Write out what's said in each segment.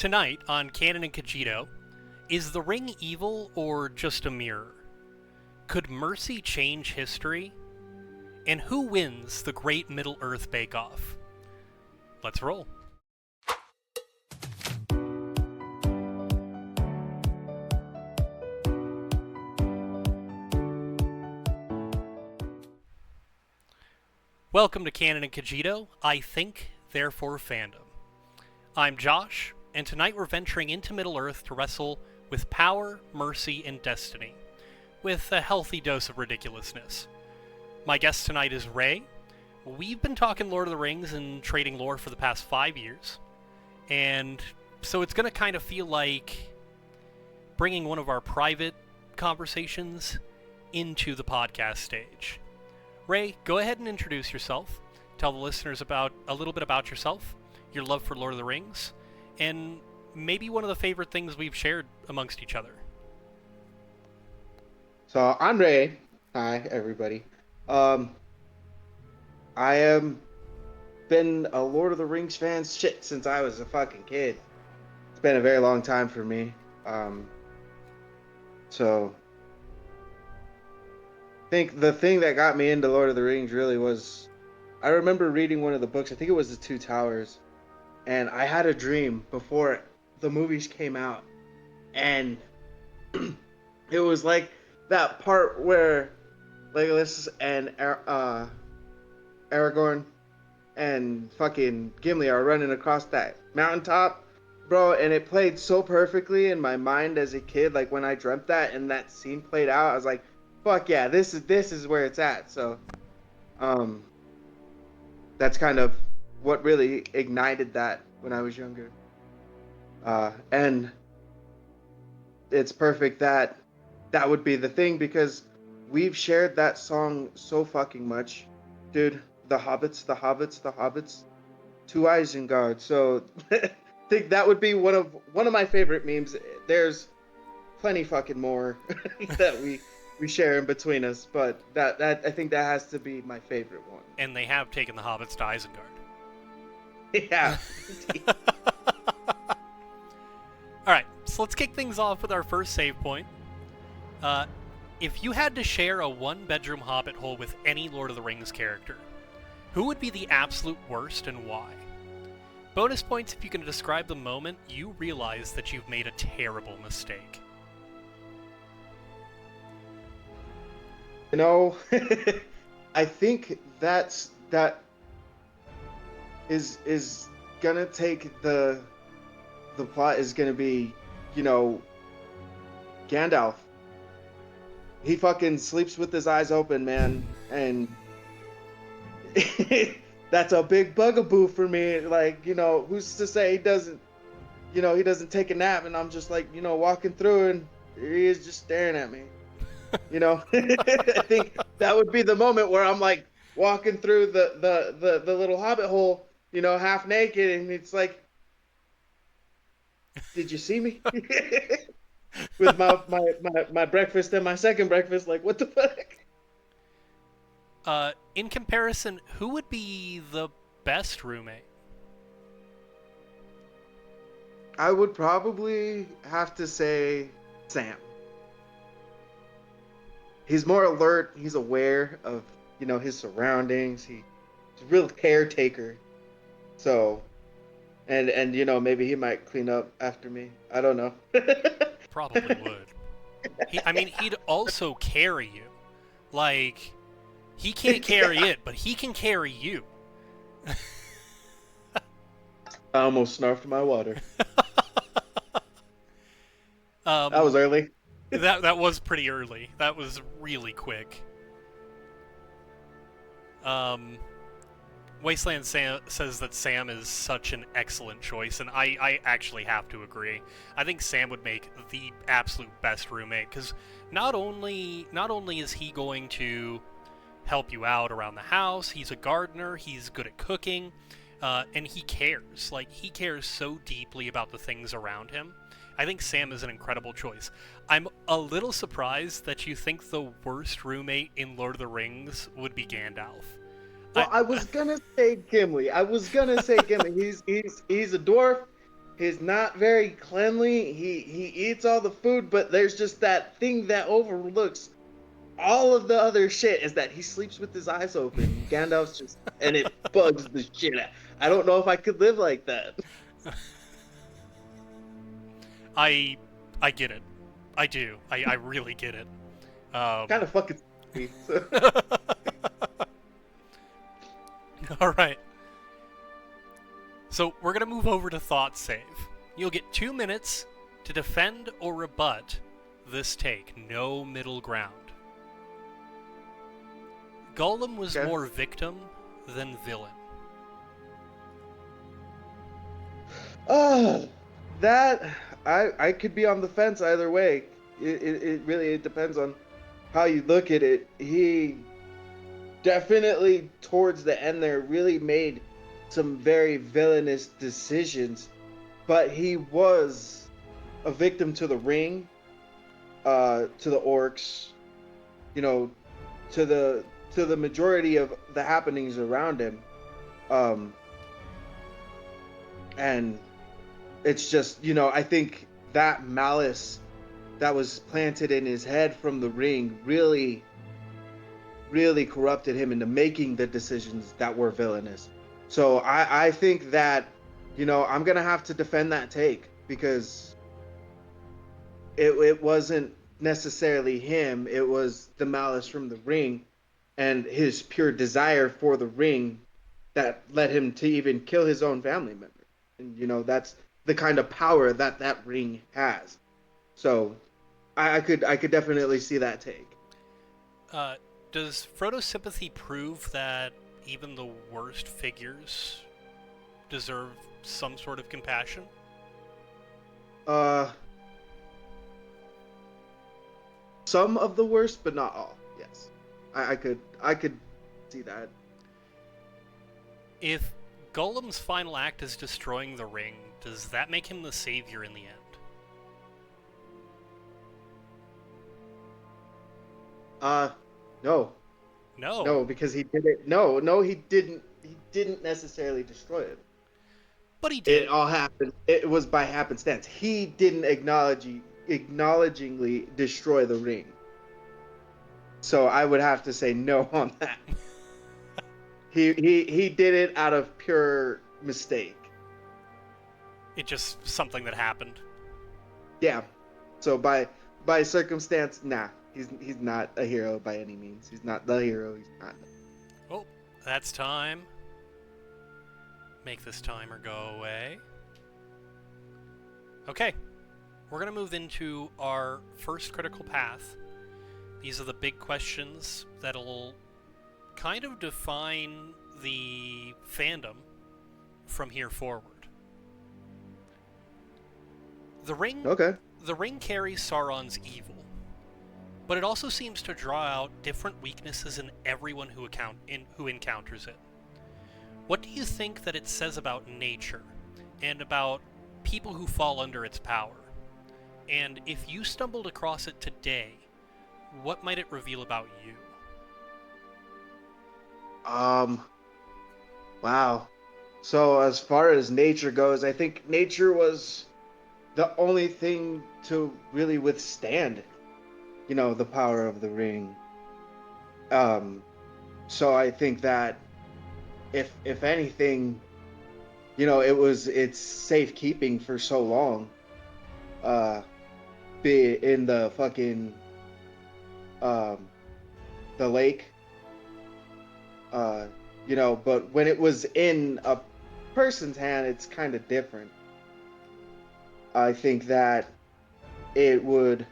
Tonight on Canon and Cogito, is the ring evil or just a mirror? Could mercy change history? And who wins the Great Middle-earth Bake-Off? Let's roll. Welcome to Canon and Cogito, I Think, Therefore Fandom. I'm Josh, and tonight we're venturing into Middle-earth to wrestle with power, mercy, and destiny, with a healthy dose of ridiculousness. My guest tonight is Ray. We've been talking Lord of the Rings and trading lore for the past 5 years, and so it's going to kind of feel like bringing one of our private conversations into the podcast stage. Ray, go ahead and introduce yourself. Tell the listeners about a little bit about yourself, your love for Lord of the Rings, and maybe one of the favorite things we've shared amongst each other. So I'm Ray. Hi, everybody. I am been a Lord of the Rings fan since I was a fucking kid. It's been a very long time for me. So I think the thing that got me into Lord of the Rings really was I remember reading one of the books. I think it was The Two Towers, and I had a dream before the movies came out, and it was like that part where Legolas and Aragorn and fucking Gimli are running across that mountaintop, bro, and it played so perfectly in my mind as a kid. Like when I dreamt that and that scene played out, I was like, fuck yeah, this is where it's at. So that's kind of what really ignited that when I was younger. And it's perfect that that would be the thing because we've shared that song so fucking much. Dude, the hobbits, the hobbits, the hobbits, two Isengard. So I think that would be one of my favorite memes. There's plenty fucking more that we share in between us, but that I think that has to be my favorite one. And they have taken the hobbits to Isengard. Yeah. Alright, so let's kick things off with our first save point. If you had to share a one-bedroom hobbit hole with any Lord of the Rings character, who would be the absolute worst and why? Bonus points if you can describe the moment you realize that you've made a terrible mistake. You know, I think that is gonna take the plot is gonna be, Gandalf. He fucking sleeps with his eyes open, man, and that's a big bugaboo for me. Like, who's to say he doesn't take a nap, and I'm just like, walking through, and he is just staring at me. I think that would be the moment where I'm like walking through the little hobbit hole, half naked, and it's like, did you see me? With my breakfast and my second breakfast, like, what the fuck? In comparison, who would be the best roommate? I would probably have to say Sam. He's more alert. He's aware of, his surroundings. He's a real caretaker. So, and maybe he might clean up after me. I don't know. Probably would. He'd also carry you. Like, he can't carry it, but he can carry you. I almost snarfed my water. That was early. That was pretty early. That was really quick. Wasteland Sam says that Sam is such an excellent choice, and I actually have to agree. I think Sam would make the absolute best roommate, because not only is he going to help you out around the house, he's a gardener, he's good at cooking, and he cares. Like, he cares so deeply about the things around him. I think Sam is an incredible choice. I'm a little surprised that you think the worst roommate in Lord of the Rings would be Gandalf. Well, I was gonna say Gimli. He's a dwarf. He's not very cleanly. He eats all the food, but there's just that thing that overlooks all of the other shit is that he sleeps with his eyes open. Gandalf's just and it bugs the shit out. I don't know if I could live like that. I I get it. I do. I really get it. Kind of fucking me. So. All right. So we're gonna move over to thought save. You'll get 2 minutes to defend or rebut this take. No middle ground. Gollum was Okay. more victim than villain. Oh, that I could be on the fence either way. It really it depends on how you look at it. He definitely towards the end there really made some very villainous decisions, but he was a victim to the ring, to the orcs, you know, to the majority of the happenings around him. Um, and it's just, I think that malice that was planted in his head from the ring really, really corrupted him into making the decisions that were villainous. So I think that, I'm going to have to defend that take because it wasn't necessarily him. It was the malice from the ring and his pure desire for the ring that led him to even kill his own family member. And, that's the kind of power that that ring has. So I could definitely see that take. Uh, does Frodo's sympathy prove that even the worst figures deserve some sort of compassion? Uh, some of the worst, but not all. Yes, I could see that. If Gollum's final act is destroying the ring, does that make him the savior in the end? Uh, no, No. no, because he did it. No, no, he didn't. He didn't necessarily destroy it. But he It did. all happened. It was by happenstance. He didn't acknowledgingly destroy the ring. So I would have to say no on that. He did it out of pure mistake. It just something that happened. Yeah. So by circumstance, nah. He's not a hero by any means. He's not the hero. He's not. Oh, that's time. Make this timer go away. Okay, we're going to move into our first critical path. These are the big questions that'll kind of define the fandom from here forward. The ring Okay. the ring carries Sauron's evil, but it also seems to draw out different weaknesses in everyone who encounters it. What do you think that it says about nature and about people who fall under its power? And if you stumbled across it today, what might it reveal about you? Um. Wow. So as far as nature goes, I think nature was the only thing to really withstand, the power of the ring. Um. So I think that if anything, it's safekeeping for so long. Uh, be it in the fucking um the lake, uh, but when it was in a person's hand, it's kind of different. I think that it would.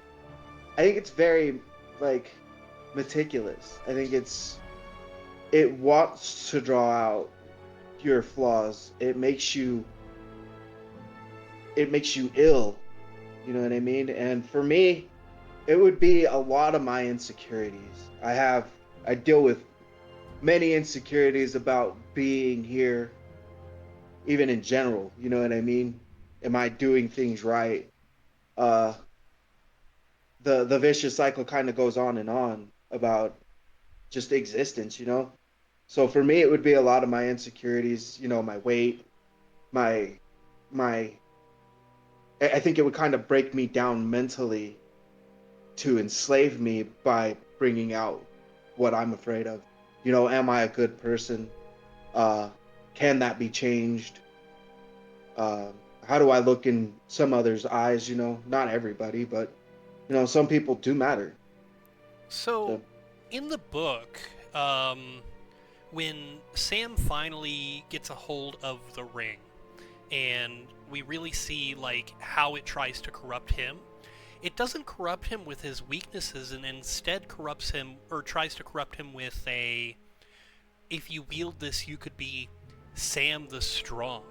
I think it's very like meticulous. I think it wants to draw out your flaws. It makes you ill. You know what I mean? And for me, it would be a lot of my insecurities. I deal with many insecurities about being here, even in general. You know what I mean? Am I doing things right? Uh, the vicious cycle kind of goes on about just existence. So for me, it would be a lot of my insecurities. My weight, my my I think it would kind of break me down mentally to enslave me by bringing out what I'm afraid of. You know, am I a good person? Uh, can that be changed? Uh, how do I look in some others' eyes? You know, not everybody, but you know, some people do matter. So, So in the book, when Sam finally gets a hold of the ring, and we really see like how it tries to corrupt him, it doesn't corrupt him with his weaknesses, and instead corrupts him or tries to corrupt him with a, if you wield this, you could be Sam the Strong.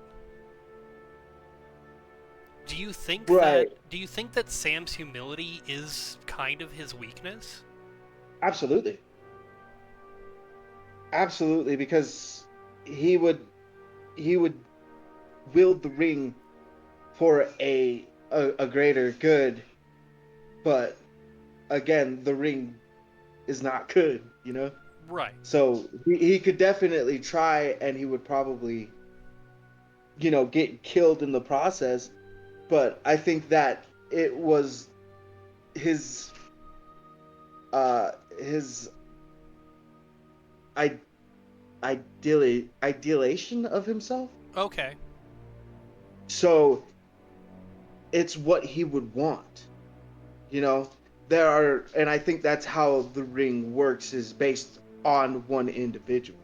right, Do you think that Sam's humility is kind of his weakness? absolutely, absolutely, because he would he would wield the ring for a greater good, but again, the ring is not good, you know? Right. So he could definitely try and he would probably, you know, get killed in the process. But I think that it was his his I idealization of himself. Okay. So it's what he would want. You know, there are, and I think that's how the ring works is based on one individual.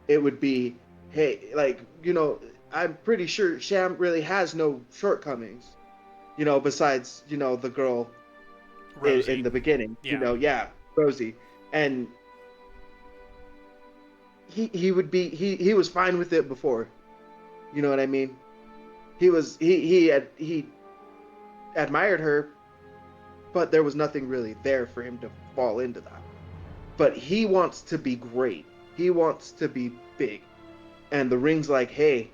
It would be, hey, like, you know, I'm pretty sure Sham really has no shortcomings, you know, besides, you know, the girl in Rosie. the beginning, you Yeah. know, yeah, Rosie. And he would be, he was fine with it before, you know what I mean? He admired her, but there was nothing really there for him to fall into that. But he wants to be great. He wants to be big. And the ring's like, hey,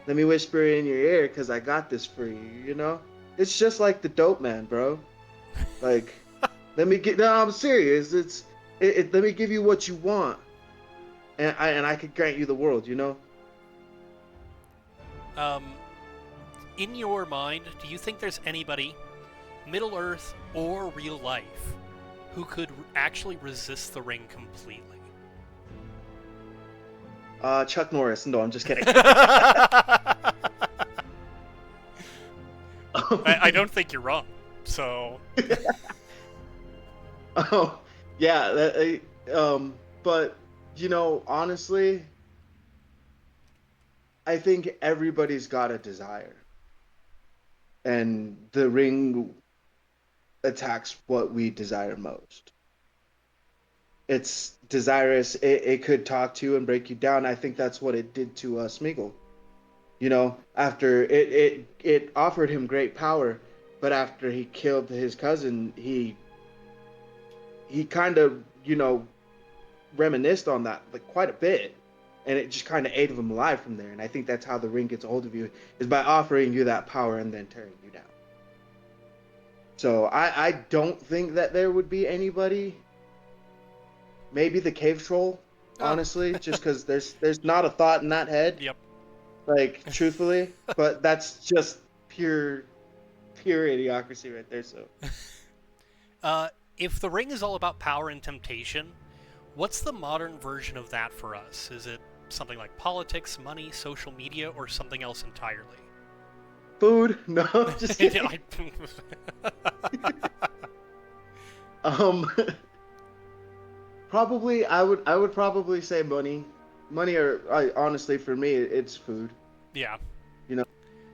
let me whisper in your ear because I got this for you, you know? It's just like the dope man, bro. Like, no, I'm serious. Let me give you what you want. And I could grant you the world, you know? Um, in your mind, do you think there's anybody, Middle Earth or real life, who could actually resist the ring completely? Chuck Norris. No, I'm just kidding. I don't think you're wrong. So, Oh, yeah. But, you know, honestly, I think everybody's got a desire. And the ring attacks what we desire most. It's desirous. It could talk to you and break you down. I think that's what it did to Smeagol. You know, after it offered him great power, but after he killed his cousin, he kind of, you know, reminisced on that like quite a bit, and it just kind of ate him alive from there. And I think that's how the ring gets a hold of you is by offering you that power and then tearing you down. So I don't think that there would be anybody. Maybe the cave troll, oh, honestly, just because there's not a thought in that head, yep. like truthfully, but that's just pure idiocracy right there. So Uh, if the ring is all about power and temptation, what's the modern version of that for us? Is it something like politics, money, social media, or something else entirely? food, no, just kidding. I- Um, probably I would probably say money, or honestly for me it's food. yeah. You know,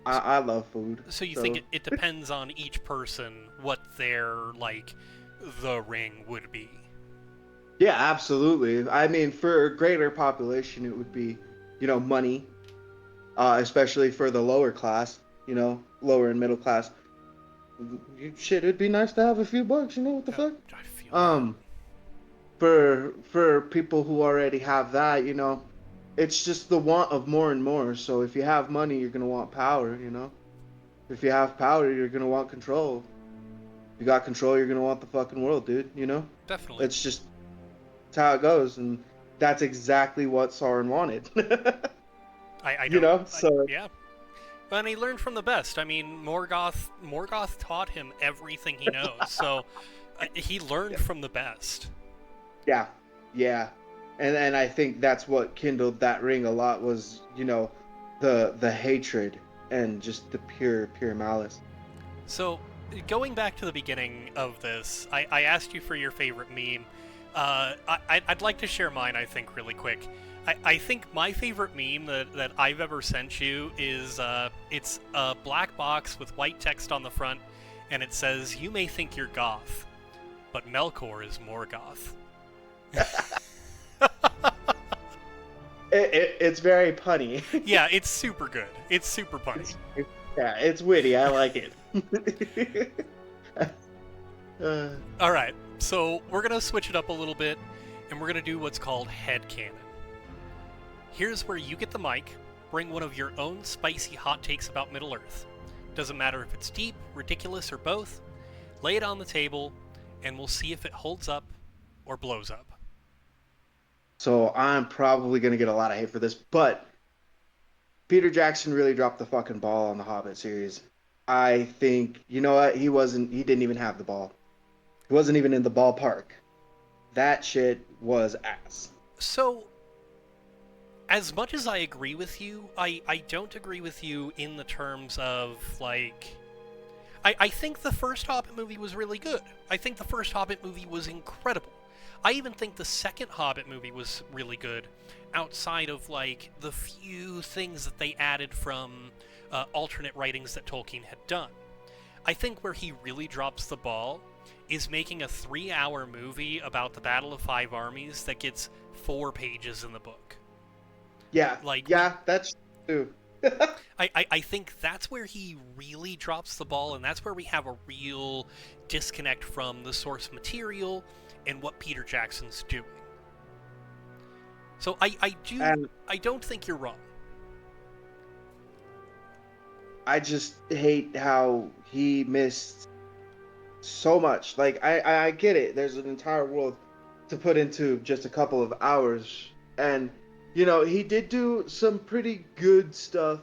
I love food, So you think so it depends on each person what their, like, the ring would be? yeah, absolutely. I mean, for a greater population, it would be, you know, money, especially for the lower class, you know, lower and middle class. Shit, it'd be nice to have a few bucks, you know what the fuck? I feel that. Um, for people who already have that, you know, it's just the want of more and more. So if you have money, you're gonna want power, you know. If you have power, you're gonna want control. If you got control, you're gonna want the fucking world, dude. You know, Definitely. it's just it's how it goes, and that's exactly what Sauron wanted. I You don't. know, so Yeah. And he learned from the best. I mean, Morgoth taught him everything he knows, so he learned from the best. Yeah, yeah, and I think that's what kindled that ring a lot was, the hatred and just the pure malice. So, going back to the beginning of this, I asked you for your favorite meme. I'd like to share mine, I think, really quick. I think my favorite meme that I've ever sent you is it's a black box with white text on the front, and it says, "You may think you're goth, but Melkor is more goth." It's very punny. Yeah, it's super good. It's super funny. Yeah, it's witty. I like it. uh, All right, so we're gonna switch it up a little bit, and we're gonna do what's called headcanon. Here's where you get the mic, bring one of your own spicy hot takes about Middle-earth. Doesn't matter if it's deep, ridiculous, or both. Lay it on the table, and we'll see if it holds up or blows up. so I'm probably gonna get a lot of hate for this, but Peter Jackson really dropped the fucking ball on the Hobbit series. I think, you know what? He didn't even have the ball. He wasn't even in the ballpark. That shit was ass. So, as much as I agree with you, I don't agree with you in the terms of, like... I think the first Hobbit movie was really good. I think the first Hobbit movie was incredible. I even think the second Hobbit movie was really good, outside of, like, the few things that they added from alternate writings that Tolkien had done. I think where he really drops the ball is making a 3-hour movie about the Battle of Five Armies that gets 4 pages in the book. Yeah, Like, yeah, that's true. I think that's where he really drops the ball, and that's where we have a real disconnect from the source material and what Peter Jackson's doing. So I don't think you're wrong. I just hate how he missed so much. Like I get it. There's an entire world to put into just a couple of hours, and he did do some pretty good stuff,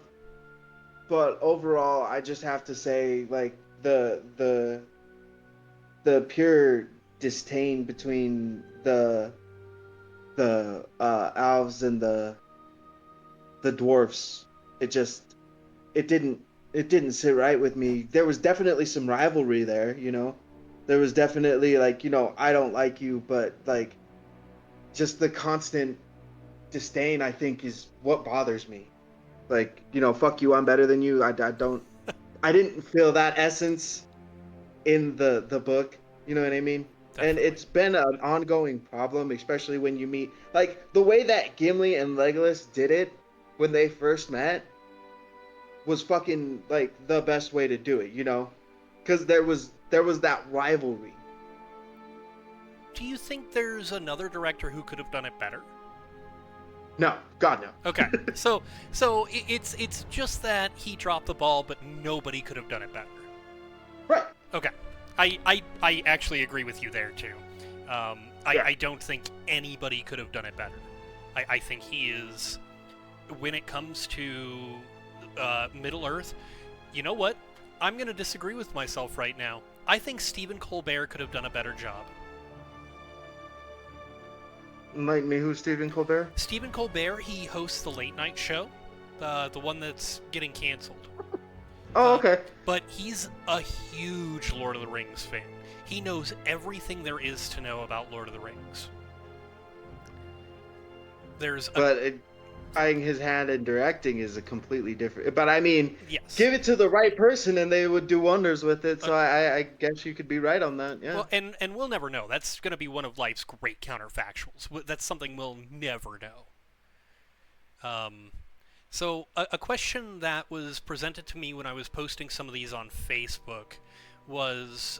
but overall, I just have to say, like the pure disdain between the elves and the dwarfs. It just it didn't it didn't sit right with me. There was definitely some rivalry there. There was definitely, like, I don't like you, but like just the constant disdain, I think, is what bothers me. Like, fuck you, I'm better than you. I didn't feel that essence in the book. You know what I mean? And Definitely. it's been an ongoing problem, especially when you meet, like, the way that Gimli and Legolas did it when they first met was fucking, like, the best way to do it. Because there was that rivalry. Do you think there's another director who could have done it better? No, God no. Okay, so it's just that he dropped the ball, but nobody could have done it better. Right. Okay, I actually agree with you there too. Yeah. I don't think anybody could have done it better. I think he is, when it comes to Middle Earth, you know what? I'm going to disagree with myself right now. I think Stephen Colbert could have done a better job. Enlighten me, who's Stephen Colbert? Stephen Colbert, he hosts the late night show, the one that's getting canceled. Oh, okay. But he's a huge Lord of the Rings fan. He knows everything there is to know about Lord of the Rings. But tying his hand in directing is a completely different. But I mean, yes. give it to the right person and they would do wonders with it. So I guess you could be right on that. Yeah. Well, and we'll never know. That's going to be one of life's great counterfactuals. That's something we'll never know. So a question that was presented to me when I was posting some of these on Facebook was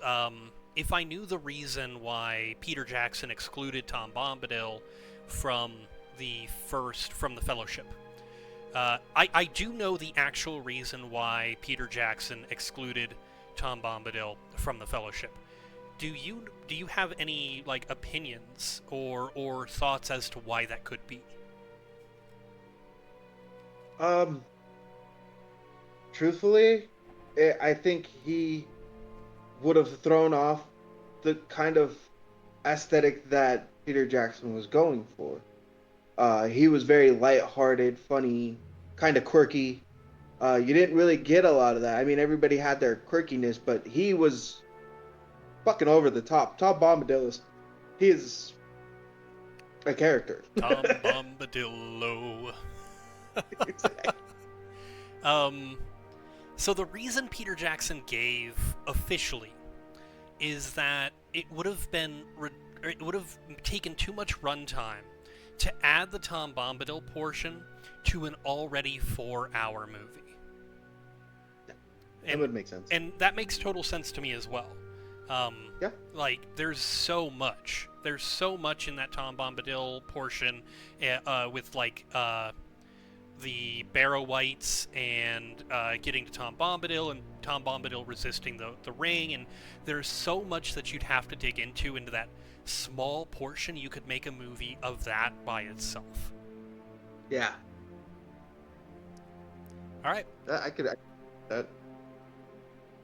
if I knew the reason why Peter Jackson excluded Tom Bombadil from the Fellowship. I do know the actual reason why Peter Jackson excluded Tom Bombadil from the Fellowship. Do you have any, like, opinions or thoughts as to why that could be? truthfully, I think he would have thrown off the kind of aesthetic that Peter Jackson was going for. He was very light-hearted, funny, kind of quirky. You didn't really get a lot of that. I mean, everybody had their quirkiness, but he was fucking over the top. Tom Bombadil he is a character. Tom Bombadillo. Exactly. Um, so the reason Peter Jackson gave officially is that it would have taken too much runtime to add the Tom Bombadil portion to an already 4-hour movie. That would make sense. And that makes total sense to me as well. Yeah. Like, there's so much. There's so much in that Tom Bombadil portion with, like, the Barrow Wights and getting to Tom Bombadil and Tom Bombadil resisting the ring. And there's so much that you'd have to dig into that small portion. You could make a movie of that by itself. Yeah. All right. That.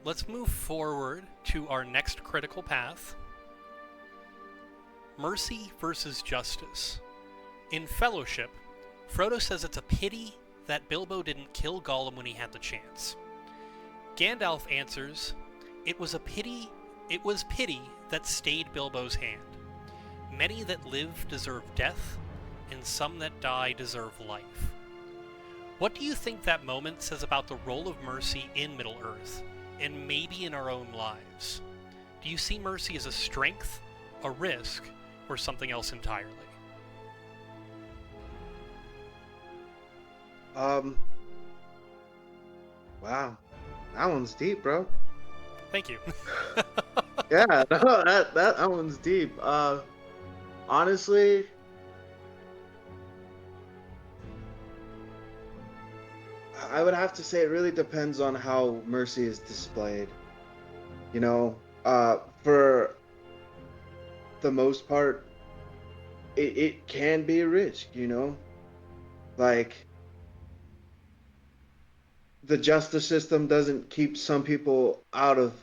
Let's move forward to our next critical path. Mercy versus justice. In Fellowship, Frodo says it's a pity that Bilbo didn't kill Gollum when he had the chance. Gandalf answers, it was pity that stayed Bilbo's hand. Many that live deserve death, and some that die deserve life. What do you think that moment says about the role of mercy in Middle-earth, and maybe in our own lives? Do you see mercy as a strength, a risk, or something else entirely? Wow, that one's deep, bro. Thank you. Yeah, no, that one's deep. Honestly, I would have to say it really depends on how mercy is displayed. You know, for the most part, it can be a risk, you know? Like, the justice system doesn't keep some people out of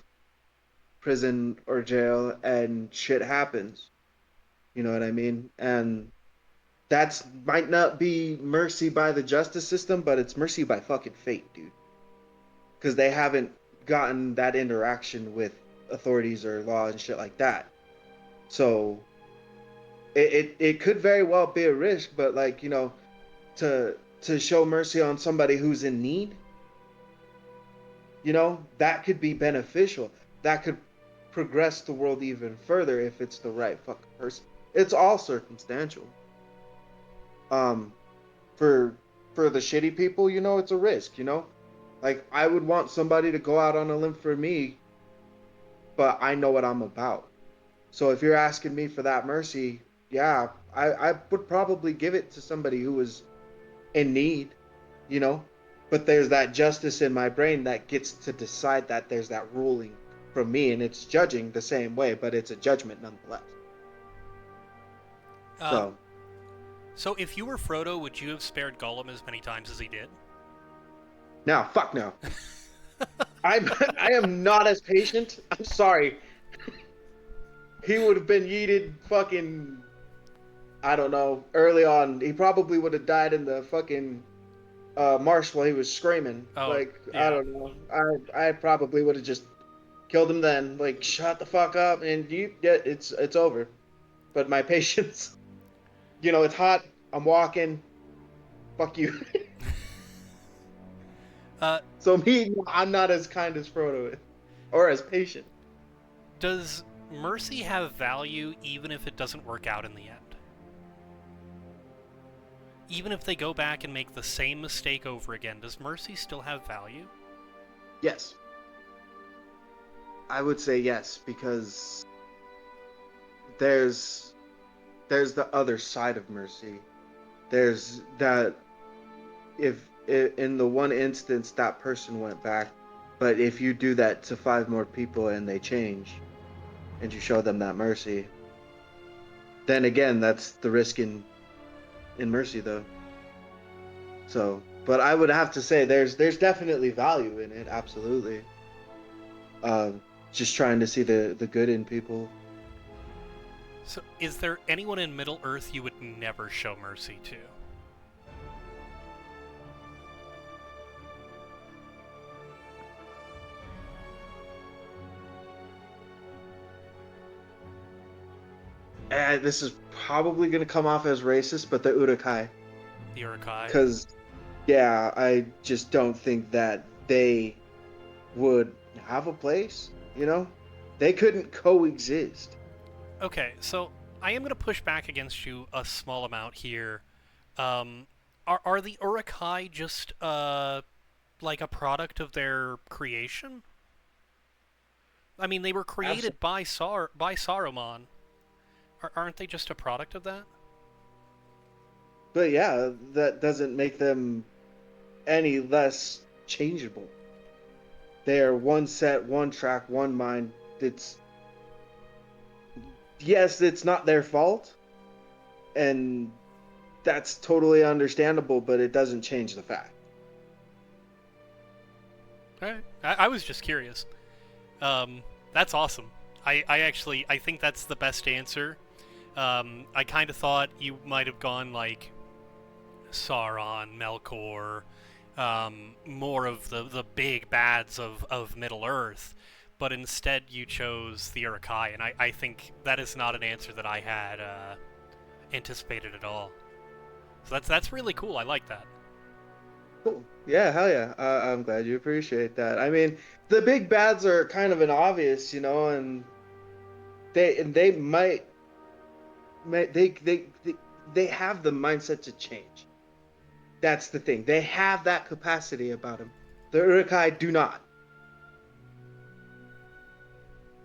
prison or jail, and shit happens. You know what I mean? And that's might not be mercy by the justice system, but it's mercy by fucking fate, dude. Because they haven't gotten that interaction with authorities or law and shit like that. So it could very well be a risk, but like, you know, to show mercy on somebody who's in need, you know, that could be beneficial. That could progress the world even further if it's the right fucking person. It's all circumstantial. For the shitty people, you know, it's a risk, you know? Like, I would want somebody to go out on a limb for me, but I know what I'm about. So if you're asking me for that mercy, yeah, I would probably give it to somebody who was in need, you know? But there's that justice in my brain that gets to decide that there's that ruling from me, and it's judging the same way, but it's a judgment nonetheless. So if you were Frodo, would you have spared Gollum as many times as he did? No, fuck no. I am not as patient. I'm sorry. He would have been yeeted fucking, I don't know, early on. He probably would have died in the fucking marsh while he was screaming. Oh, like, yeah. I don't know. I probably would have just killed him then. Like, shut the fuck up, and it's over. But my patience, you know, it's hot. I'm walking. Fuck you. So I'm not as kind as Frodo is, or as patient. Does mercy have value even if it doesn't work out in the end? Even if they go back and make the same mistake over again, does mercy still have value? Yes. I would say yes, because there's the other side of mercy. There's that if in the one instance that person went back, but if you do that to 5 more people and they change, and you show them that mercy, then again, that's the risk in mercy, though. So But I would have to say there's definitely value in it, absolutely. Um, just trying to see the good in people. So, is there anyone in Middle Earth you would never show mercy to? And this is probably gonna come off as racist, but the Urukai, The Urukai? because yeah, I just don't think that they would have a place. You know, they couldn't coexist. Okay, so I am going to push back against you a small amount here. Um, are the Urukai just like a product of their creation? I mean, they were Absolutely. created by Saruman. Aren't they just a product of that? But yeah, that doesn't make them any less changeable. They are one set, one track, one mind. It's yes, it's not their fault, and that's totally understandable, but it doesn't change the fact. All right. I was just curious. That's awesome. I think that's the best answer. I kind of thought you might have gone like Sauron, Melkor, more of the big bads of Middle Earth, but instead you chose the Urukai, and I think that is not an answer that I had anticipated at all. So that's really cool. I like that. Cool. Yeah, hell yeah. I'm glad you appreciate that. I mean, the big bads are kind of an obvious, and they might they have the mindset to change. That's the thing. They have that capacity about them. The Urukai do not.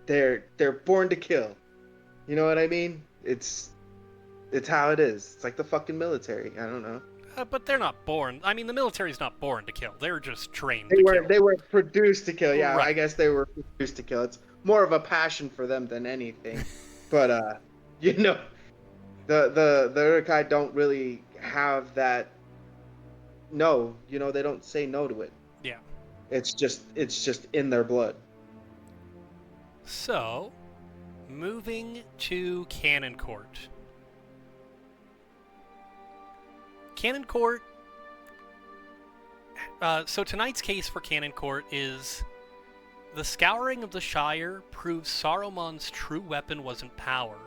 They're born to kill. You know what I mean? It's how it is. It's like the fucking military. I don't know. But they're not born. I mean, the military's not born to kill. They're just trained They to were kill. they were produced to kill. Yeah, I Right. guess they were produced to kill. It's more of a passion for them than anything. But you know, the Urukai don't really have that. No, they don't say no to it. Yeah. It's just in their blood. So, moving to Canon Court. Canon Court. So tonight's case for Canon Court is the Scouring of the Shire proves Saruman's true weapon wasn't power,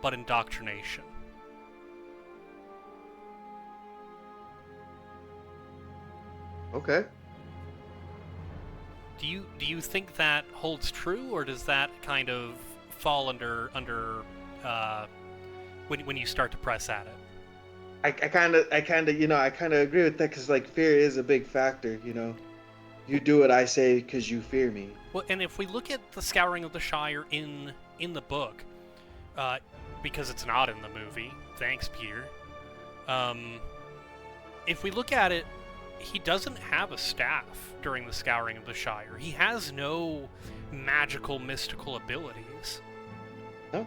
but indoctrination. Okay. Do you think that holds true, or does that kind of fall under uh, when you start to press at it? I kind of agree with that because like fear is a big factor. You do what I say because you fear me. Well, and if we look at the Scouring of the Shire in the book, uh, because it's not in the movie, thanks, Peter. Um, if we look at it, he doesn't have a staff during the Scouring of the Shire. He has no magical, mystical abilities. No,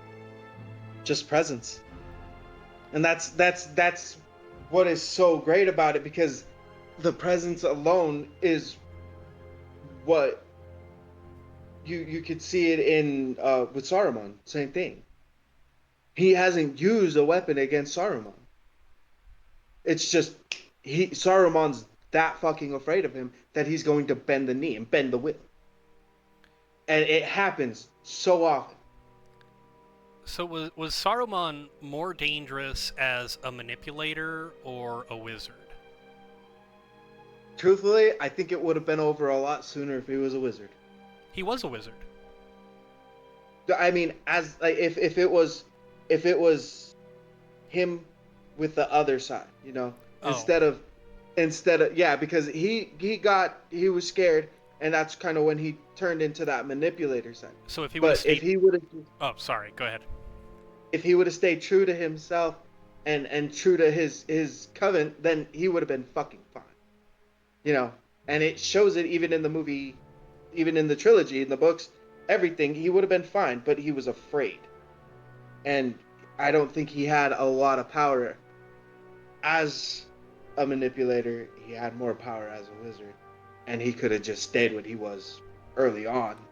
just presence. And that's what is so great about it because the presence alone is what you could see it in with Saruman. Same thing. He hasn't used a weapon against Saruman. It's just Saruman's that fucking afraid of him that he's going to bend the knee and bend the will. And it happens so often. So was Saruman more dangerous as a manipulator or a wizard? Truthfully, I think it would have been over a lot sooner if he was a wizard. He was a wizard. I mean, as like if it was him with the other side, Oh, instead of yeah, because he was scared, and that's kind of when he turned into that manipulator side. so if he would have But if stayed. he would have Oh, sorry. Go ahead. if he would have stayed true to himself and true to his covenant, then he would have been fucking fine. You know, and it shows it even in the movie, even in the trilogy, in the books, everything. He would have been fine, but he was afraid, and I don't think he had a lot of power as a manipulator, he had more power as a wizard, and he could have just stayed what he was early on.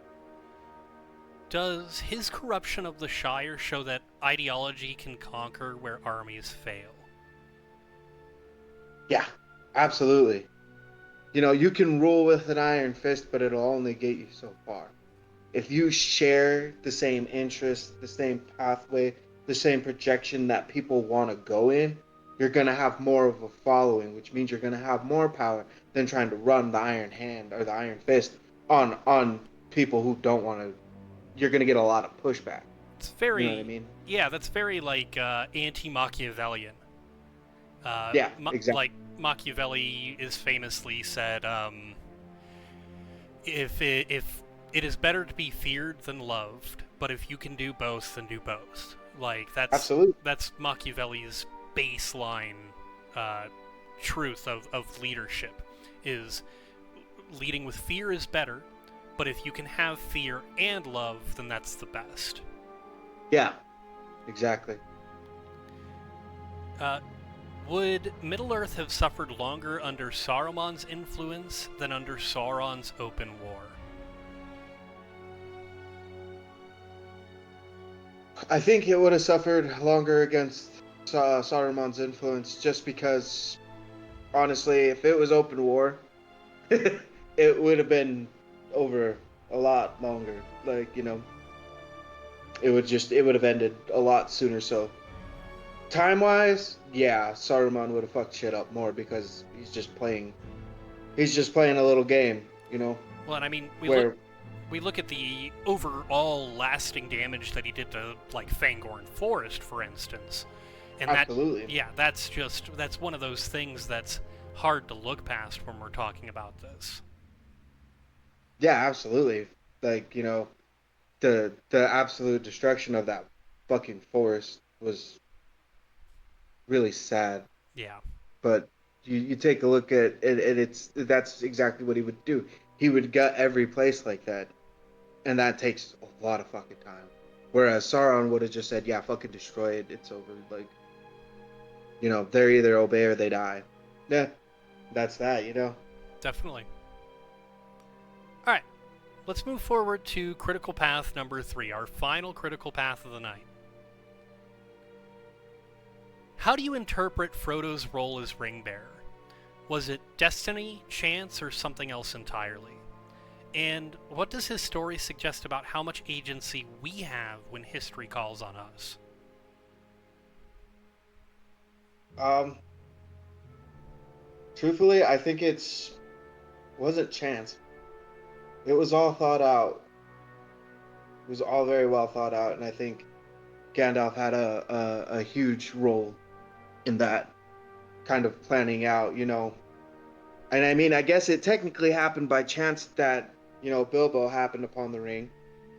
Does his corruption of the Shire show that ideology can conquer where armies fail? Yeah, absolutely. You know, you can rule with an iron fist, but it'll only get you so far. If you share the same interests, the same pathway, the same projection that people want to go in, you're going to have more of a following, which means you're going to have more power than trying to run the iron hand or the iron fist on people who don't want to. You're going to get a lot of pushback. It's You know what I very, mean? yeah, that's very like anti-Machiavellian. Yeah, exactly. Like Machiavelli is famously said, if it is better to be feared than loved, but if you can do both, then do both. Like Absolutely. that's Machiavelli's baseline uh, truth of leadership is leading with fear is better, but if you can have fear and love, then that's the best. Yeah, exactly. Uh, would Middle-earth have suffered longer under Saruman's influence than under Sauron's open war? I think it would have suffered longer against Saruman's influence just because, honestly, if it was open war, it would have been over a lot longer. Like, you know, it would have ended a lot sooner. So, time wise, yeah, Saruman would have fucked shit up more because he's just playing a little game, you know, Well, and I mean, where we look at the overall lasting damage that he did to like Fangorn Forest, for instance, and absolutely, that's one of those things that's hard to look past when we're talking about this. yeah, absolutely, like, you know, the absolute destruction of that fucking forest was really sad. Yeah, But you take a look at it, and it's that's exactly what he would do. He would gut every place like that, and that takes a lot of fucking time. Whereas Sauron would have just said, "Yeah, fucking destroy it. It's over." Like, you know, they're either obey or they die. Yeah, that's that. You know. definitely. All right, let's move forward to critical path number 3, our final critical path of the night. How do you interpret Frodo's role as Ringbearer? Was it destiny, chance, or something else entirely? And what does his story suggest about how much agency we have when history calls on us? Um. Truthfully, I think wasn't chance. It was all thought out. It was all very well thought out, and I think Gandalf had a huge role in that kind of planning out, you know. And I mean, I guess it technically happened by chance that, you know, Bilbo happened upon the ring,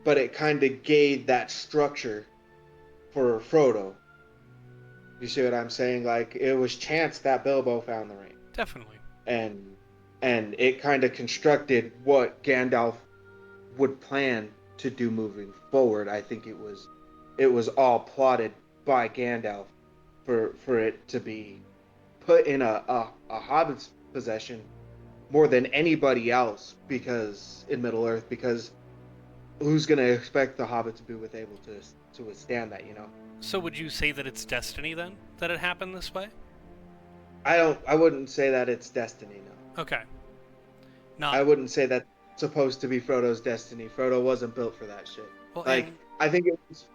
but it kind of gave that structure for Frodo. You see what I'm saying? Like, it was chance that Bilbo found the ring. Definitely. And and it kind of constructed what Gandalf would plan to do moving forward. I think it was all plotted by Gandalf for it to be put in a hobbit's possession more than anybody else because in Middle Earth because who's gonna expect the hobbit to be able to withstand that, you know? So would you say that it's destiny then that it happened this way? I wouldn't say that it's destiny, no. Okay. I Not wouldn't say that's supposed to be Frodo's destiny. Frodo wasn't built for that shit. well. Like And I think it was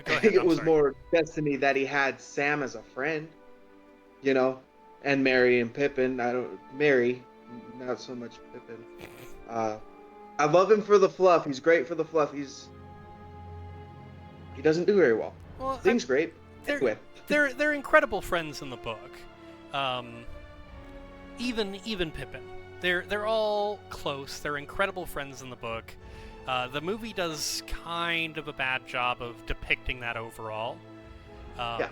go I think ahead. it I'm was sorry. more destiny that he had Sam as a friend, you know, and Merry and Pippin. I don't Merry, not so much Pippin. Uh, I love him for the fluff. He's great for the fluff. He doesn't do very well. Well, Sings great. they're Anyway, they're incredible friends in the book. Um, even Pippin. They're all close. They're incredible friends in the book. The movie does kind of a bad job of depicting that overall. yeah.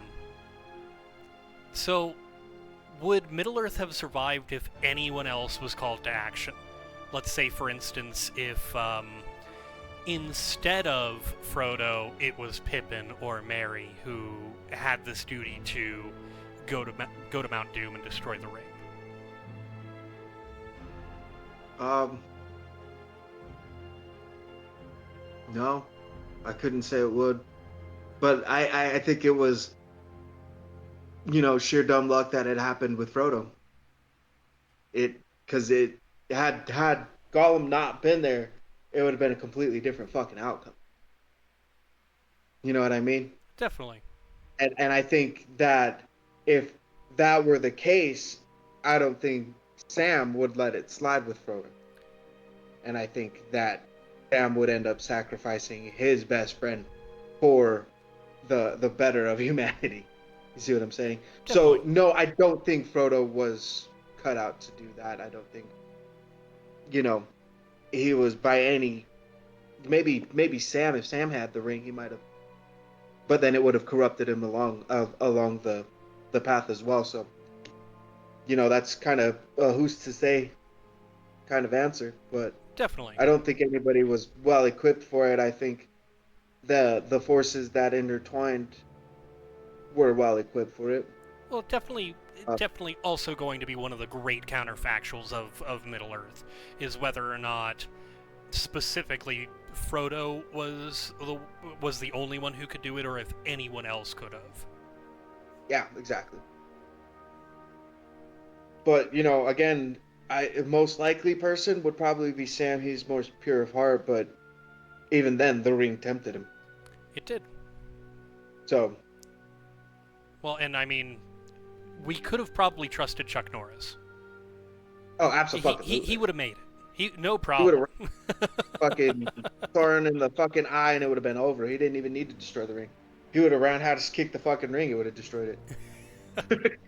So, would Middle Earth have survived if anyone else was called to action? Let's say, for instance, if instead of Frodo, it was Pippin or Merry who had this duty to go to Mount Doom and destroy the ring? Um, no, I couldn't say it would, but I think it was, sheer dumb luck that it happened with Frodo. Because it had Gollum not been there, it would have been a completely different fucking outcome. You know what I mean? Definitely. And I think that if that were the case, I don't think Sam would let it slide with Frodo. And I think that Sam would end up sacrificing his best friend for the better of humanity. You see what I'm saying? Definitely. So no, I don't think Frodo was cut out to do that. I don't think you know he was by any. Maybe Sam, if Sam had the ring, he might have, but then it would have corrupted him along the path as well. So that's kind of a who's to say kind of answer, but Definitely. I don't think anybody was well equipped for it. I think the forces that intertwined were well equipped for it. Well, definitely, Uh, definitely also going to be one of the great counterfactuals of Middle Earth is whether or not specifically Frodo was the only one who could do it, or if anyone else could have. yeah, exactly. But again, I most likely person would probably be Sam. He's more pure of heart, but even then, the ring tempted him. It did. So, Well, and I mean, we could have probably trusted Chuck Norris. oh, He absolutely. would have made it. No He would problem. have fucking Thorin in the fucking eye, and it would have been over. He didn't even need to destroy the ring. He would have ran how to kick the fucking ring. It would have destroyed it.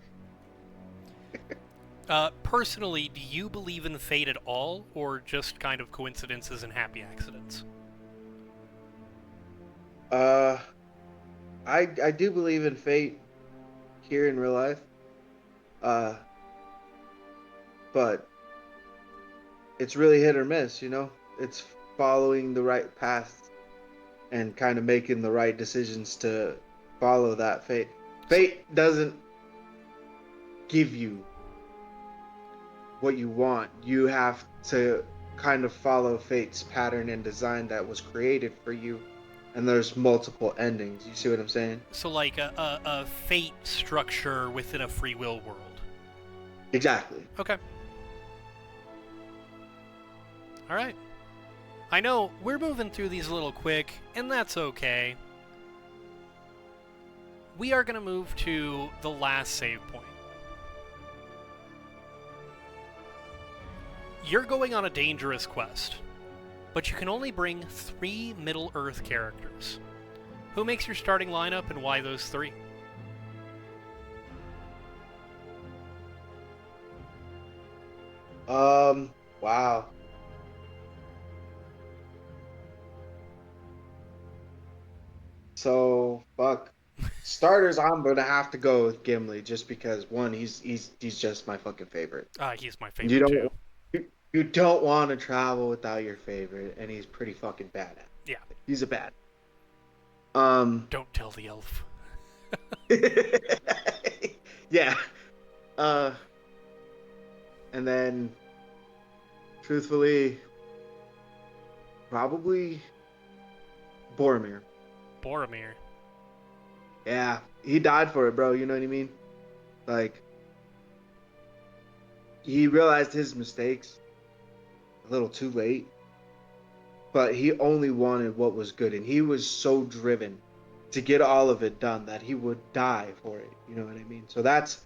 Personally, do you believe in fate at all, or just kind of coincidences and happy accidents? uh, I do believe in fate here in real life. Uh, but it's really hit or miss. It's following the right path and kind of making the right decisions to follow that fate. So, Fate doesn't give you what you want. You have to kind of follow fate's pattern and design that was created for you. And there's multiple endings. You see what I'm saying? so like a fate structure within a free will world. Exactly. Okay. All right. I know we're moving through these a little quick, and that's okay. We are going to move to the last save point. You're going on a dangerous quest, but you can only bring 3 Middle-earth characters. Who makes your starting lineup, and why those 3? Wow. So fuck. Starters, I'm gonna have to go with Gimli just because one, he's just my fucking favorite. He's my You favorite don't too. you don't want to travel without your favorite, and he's pretty fucking badass. Yeah. He's a bad. Um. Don't tell the elf. Yeah. Uh. And then, truthfully, probably Boromir. Boromir. Yeah, he died for it, bro. You know what I mean? Like, he realized his mistakes a little too late, but he only wanted what was good, and he was so driven to get all of it done that he would die for it. You know what I mean? So that's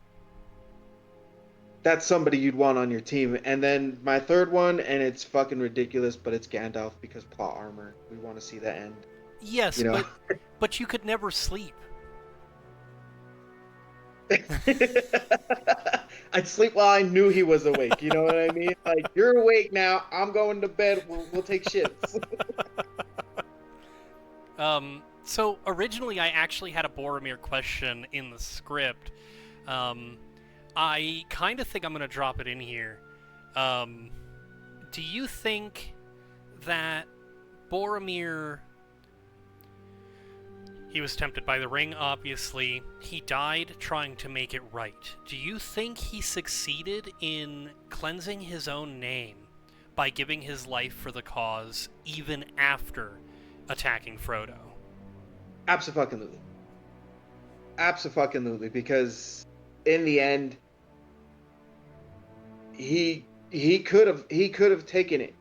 somebody you'd want on your team. And then my third one, and it's fucking ridiculous, but it's Gandalf because plot armor. We want to see the end. Yes, You know. but you could never sleep. I'd sleep while I knew he was awake. You know what I mean? Like, you're awake now. I'm going to bed. We'll take shifts. So originally I actually had a Boromir question in the script. I kind of think I'm going to drop it in here. Do you think that Boromir... He was tempted by the ring, obviously. He died trying to make it right. Do you think he succeeded in cleansing his own name by giving his life for the cause even after attacking Frodo? Absolutely. Absolutely, because in the end, he could have taken it.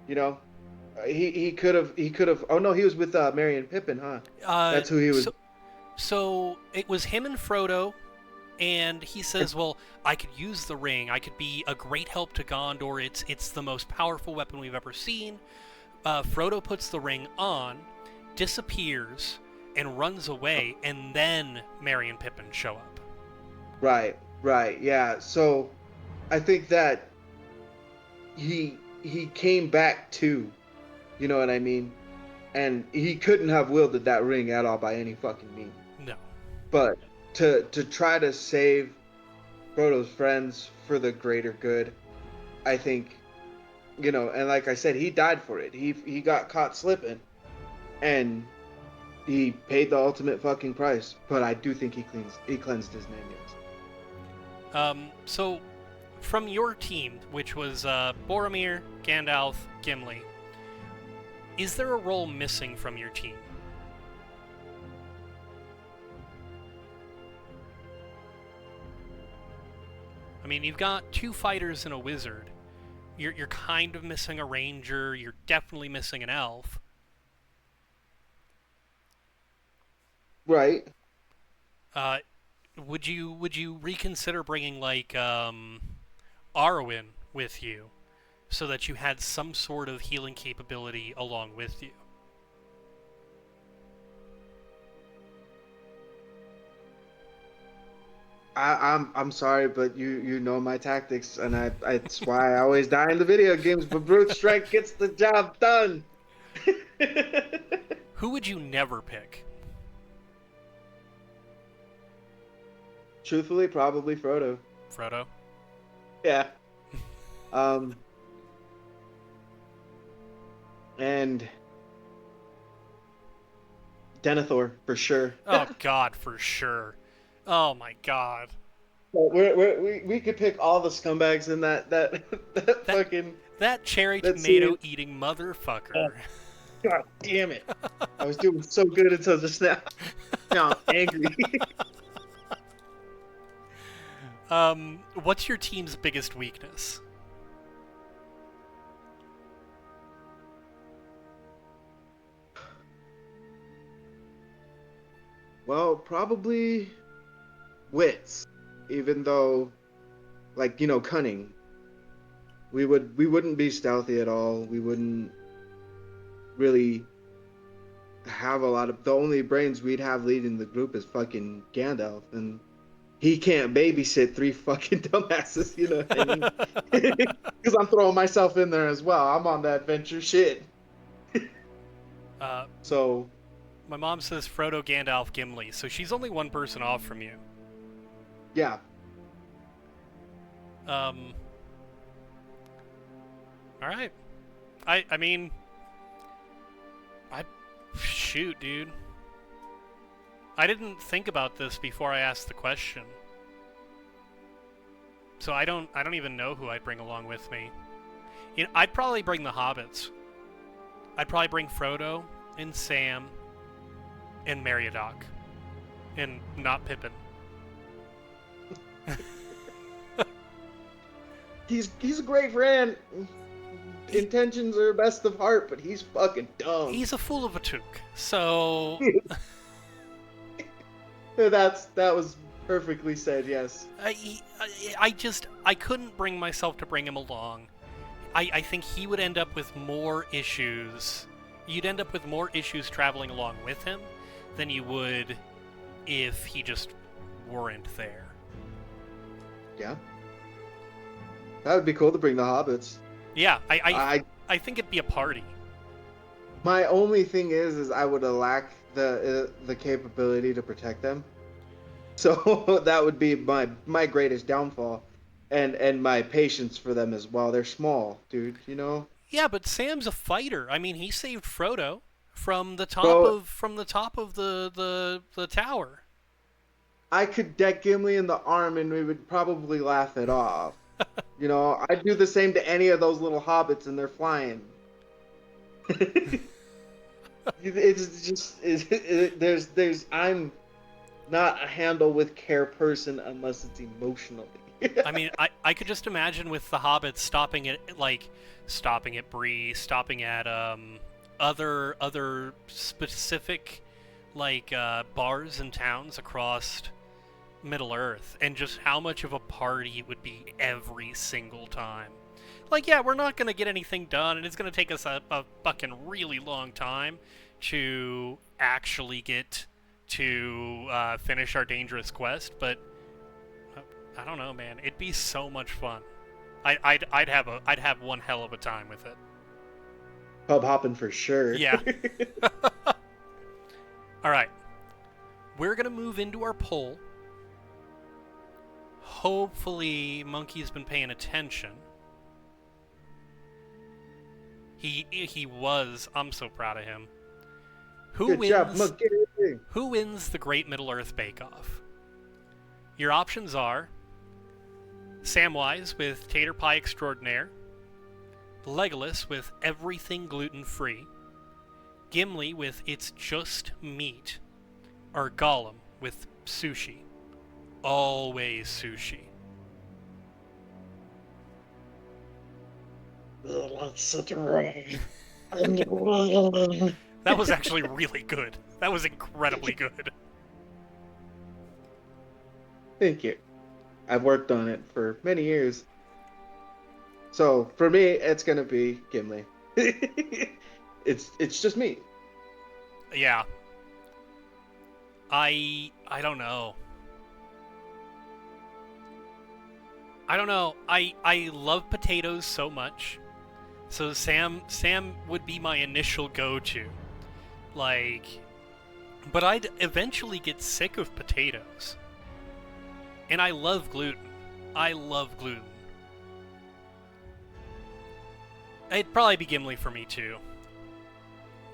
You know, he could have. Oh no, he was with Merry and Pippin, huh? Uh, That's who he was. so, so it was him and Frodo, and he says, "Well, I could use the ring. I could be a great help to Gondor. It's the most powerful weapon we've ever seen." Frodo puts the ring on, disappears, and runs away, and then Merry and Pippin show up. Right, right, yeah. So I think that he came back too. You know what I mean? And he couldn't have wielded that ring at all by any fucking means. No. But to try to save Frodo's friends for the greater good, I think, and like I said, he died for it. He got caught slipping, and he paid the ultimate fucking price. But I do think he cleansed his name. Yes. So, from your team, which was Boromir, Gandalf, Gimli, is there a role missing from your team? I mean, you've got 2 fighters and a wizard. You're kind of missing a ranger. You're definitely missing an elf. Right. Would you reconsider bringing like Arwen with you, so that you had some sort of healing capability along with you? I'm sorry, but you know my tactics, and it's why I always die in the video games. But brute strength gets the job done. Who would you never pick? Truthfully, probably Frodo. Frodo? Yeah. Um. And Denethor for sure. Oh God, for sure. Oh my God. We could pick all the scumbags in that fucking that cherry that tomato scene. eating motherfucker. Oh, God damn it! I was doing so good until just now. Now I'm angry. What's your team's biggest weakness? Well, probably wits, even though, like, cunning. We wouldn't be stealthy at all. We wouldn't really have a lot of. The only brains we'd have leading the group is fucking Gandalf, and he can't babysit 3 fucking dumbasses. You know what I mean? Because I'm throwing myself in there as well. I'm on that adventure shit. So. My mom says Frodo, Gandalf, Gimli, so she's only one person off from you. Yeah. Alright. Shoot, dude. I didn't think about this before I asked the question. So I don't even know who I'd bring along with me. I'd probably bring the hobbits. I'd probably bring Frodo and Sam and Meriadoc. And not Pippin. He's a great friend. Intentions are best of heart, but he's fucking dumb. He's a fool of a took. So that was perfectly said. Yes. I couldn't bring myself to bring him along. I think he would end up with more issues. You'd end up with more issues traveling along with him than you would if he just weren't there. Yeah. That would be cool to bring the hobbits. Yeah, I think it'd be a party. My only thing is I would lack the capability to protect them. So that would be my greatest downfall, and my patience for them as well. They're small, dude. Yeah, but Sam's a fighter. I mean, he saved Frodo from the top Bro, of the tower. I could deck Gimli in the arm and we would probably laugh it off. You know, I'd do the same to any of those little hobbits and they're flying. It's just there's I'm not a handle with care person unless it's emotionally. I mean, I could just imagine with the hobbits stopping at Bree, stopping at other specific bars and towns across Middle Earth, and just how much of a party it would be every single time. Like, yeah, we're not gonna get anything done, and it's gonna take us a fucking really long time to actually get to finish our dangerous quest, but I don't know, man. It'd be so much fun. I'd have one hell of a time with it. Pub hopping for sure. Yeah. All right. We're gonna move into our poll. Hopefully, Monkey's been paying attention. He was. I'm so proud of him. Good job, Monkey. Who wins the Great Middle Earth Bake Off? Your options are Samwise with Tater Pie Extraordinaire, Legolas with Everything Gluten-Free, Gimli with It's Just Meat, or Gollum with Sushi. Always sushi. That was actually really good. That was incredibly good. Thank you. I've worked on it for many years. So for me, it's gonna be Gimli. It's just me. Yeah. I don't know. I love potatoes so much. So Sam would be my initial go-to. Like, but I'd eventually get sick of potatoes. And I love gluten. It'd probably be Gimli for me too.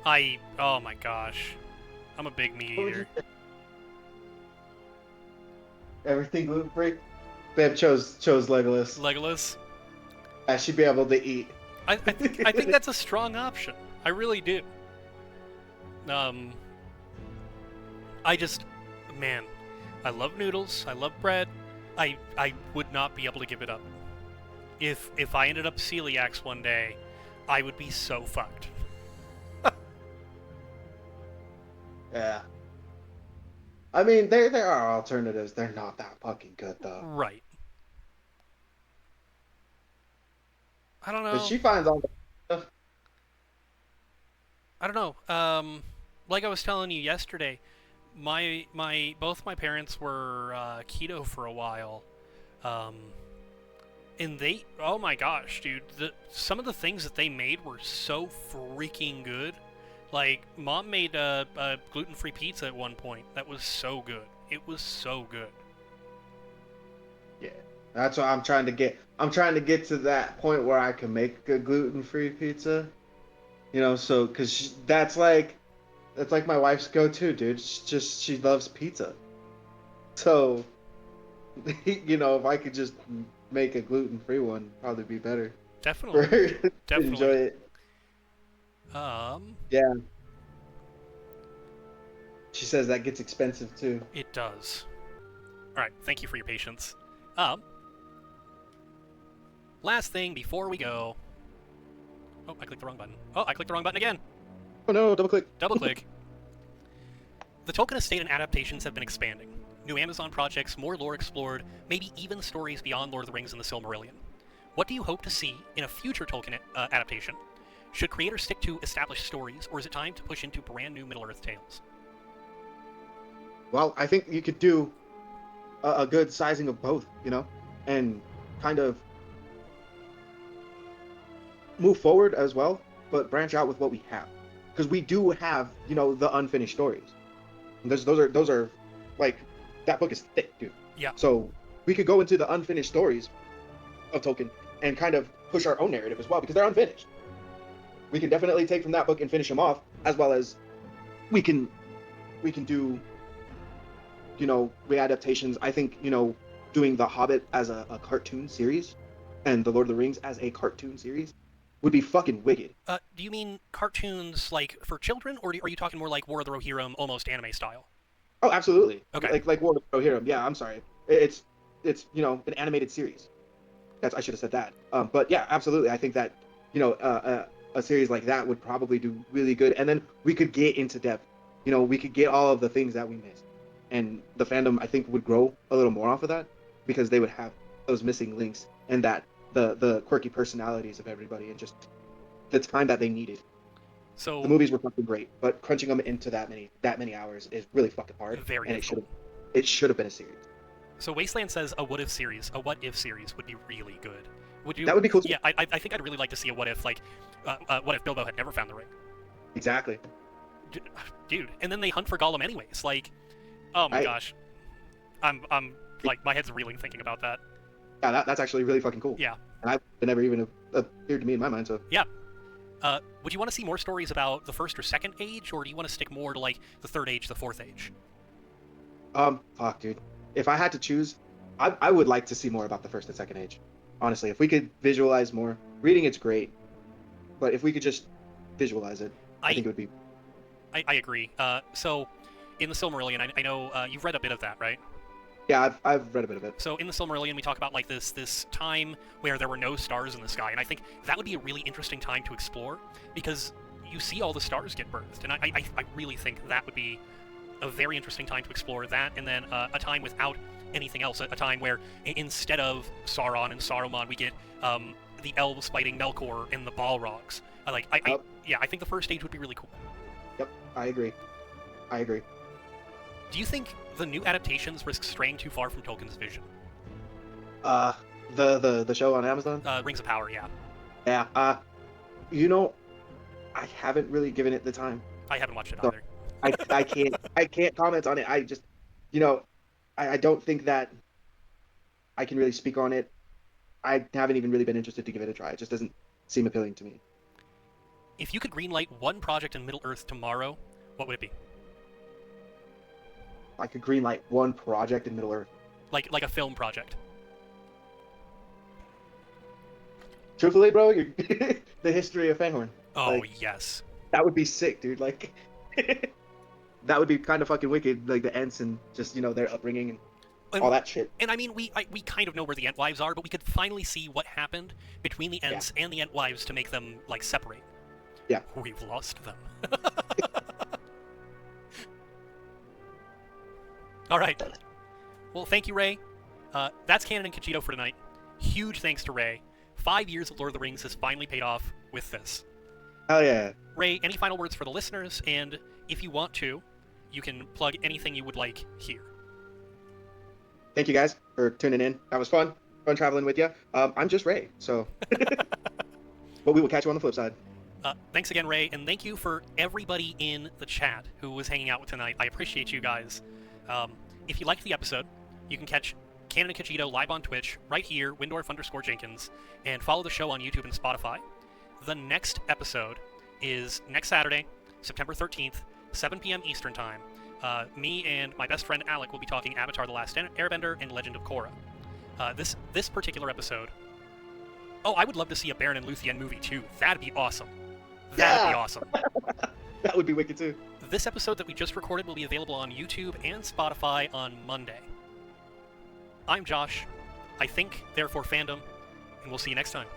Oh my gosh. I'm a big meat eater. Everything gluten free. Babe chose Legolas. Legolas? I should be able to eat. I think that's a strong option. I really do. Man, I love noodles. I love bread. I would not be able to give it up. If I ended up celiacs one day, I would be so fucked. Yeah. I mean, there are alternatives. They're not that fucking good though. Right. I don't know. But she finds all the stuff. I don't know. Like I was telling you yesterday, both my parents were keto for a while, and oh my gosh, dude, some of the things that they made were so freaking good. Like, Mom made a gluten-free pizza at one point that was so good. It was so good. Yeah, that's what I'm trying to get. I'm trying to get to that point where I can make a gluten-free pizza. You know, so because that's like my wife's go-to, dude. She loves pizza. So, you know, if I could just make a gluten-free one, it'd probably be better. Definitely. For her to Definitely. enjoy it. Yeah. She says that gets expensive too. It does. All right. Thank you for your patience. Last thing before we go. Oh, I clicked the wrong button. Oh, I clicked the wrong button again. Oh no, double click. Double click. The Tolkien estate and adaptations have been expanding. New Amazon projects, more lore explored, maybe even stories beyond Lord of the Rings and the Silmarillion. What do you hope to see in a future Tolkien adaptation? Should creators stick to established stories, or is it time to push into brand new Middle-earth tales? Well, I think you could do a good sizing of both, you know, and kind of move forward as well, but branch out with what we have, because we do have, you know, the unfinished stories. And those are like, that book is thick, dude. Yeah. So we could go into the unfinished stories of Tolkien and kind of push our own narrative as well, because they're unfinished. We can definitely take from that book and finish them off, as well as we can do, readaptations. I think, doing The Hobbit as a cartoon series and The Lord of the Rings as a cartoon series would be fucking wicked. Do you mean cartoons like for children, or are you talking more like War of the Rohirrim, almost anime style? Oh, absolutely. Okay. Like War of the Rohirrim. Yeah, I'm sorry. It's an animated series. I should have said that. But yeah, absolutely. I think that a series like that would probably do really good, and then we could get into depth. We could get all of the things that we missed, and the fandom I think would grow a little more off of that because they would have those missing links and that the quirky personalities of everybody and just the time that they needed. So The movies were fucking great, but crunching them into that many hours is really fucking hard. very and difficult. it should have been a series. So Wasteland says a what if series would be really good. Would you? That would be cool too. Yeah, I think I'd really like to see a what if, like, what if Bilbo had never found the ring? Exactly. Dude, and then they hunt for Gollum anyways. Like, oh my gosh, I'm like my head's reeling thinking about that. Yeah, that's actually really fucking cool. Yeah. And it never even appeared to me in my mind. So yeah. Would you want to see more stories about the first or second age, or do you want to stick more to like the third age, the fourth age? Fuck, dude. If I had to choose, I would like to see more about the first and second age. Honestly, if we could visualize more, reading it's great, but if we could just visualize it, I think it would be. I agree. So, in the Silmarillion, I know you've read a bit of that, right? Yeah, I've read a bit of it. So in the Silmarillion, we talk about like this time where there were no stars in the sky, and I think that would be a really interesting time to explore because you see all the stars get birthed, and I really think that would be a very interesting time to explore that, and then a time without anything else, a time where instead of Sauron and Saruman, we get the elves fighting Melkor and the Balrogs. I think the first stage would be really cool. Yep, I agree. Do you think the new adaptations risk straying too far from Tolkien's vision? The show on Amazon? Rings of Power, yeah. Yeah. I haven't really given it the time. I haven't watched it So, either. I can't comment on it. I just, I don't think that I can really speak on it. I haven't even really been interested to give it a try. It just doesn't seem appealing to me. If you could greenlight one project in Middle-earth tomorrow, what would it be? I could greenlight one project in Middle-earth. Like a film project. Truthfully, bro, the history of Fangorn. Oh, yes. That would be sick, dude. Like, that would be kind of fucking wicked. Like the Ents and just their upbringing and all that shit. And I mean, we kind of know where the Entwives are, but we could finally see what happened between the Ents and the Entwives to make them like separate. Yeah. We've lost them. All right. Well, thank you, Ray. That's Canon and Cogito for tonight. Huge thanks to Ray. 5 years of Lord of the Rings has finally paid off with this. Hell yeah. Ray, any final words for the listeners? And if you want to, you can plug anything you would like here. Thank you guys for tuning in. That was fun. Fun traveling with you. I'm just Ray, so. But we will catch you on the flip side. Thanks again, Ray, and thank you for everybody in the chat who was hanging out tonight. I appreciate you guys. If you liked the episode, you can catch Canon and Cogito live on Twitch, right here, Windorf_Jenkins, and follow the show on YouTube and Spotify. The next episode is next Saturday, September 13th, 7 p.m. Eastern Time. Me and my best friend Alec will be talking Avatar: The Last Airbender and Legend of Korra. This particular episode... Oh, I would love to see a Baron and Luthien movie, too. That'd be awesome. That'd be awesome. That would be wicked, too. This episode that we just recorded will be available on YouTube and Spotify on Monday. I'm Josh. I think, therefore fandom, and we'll see you next time.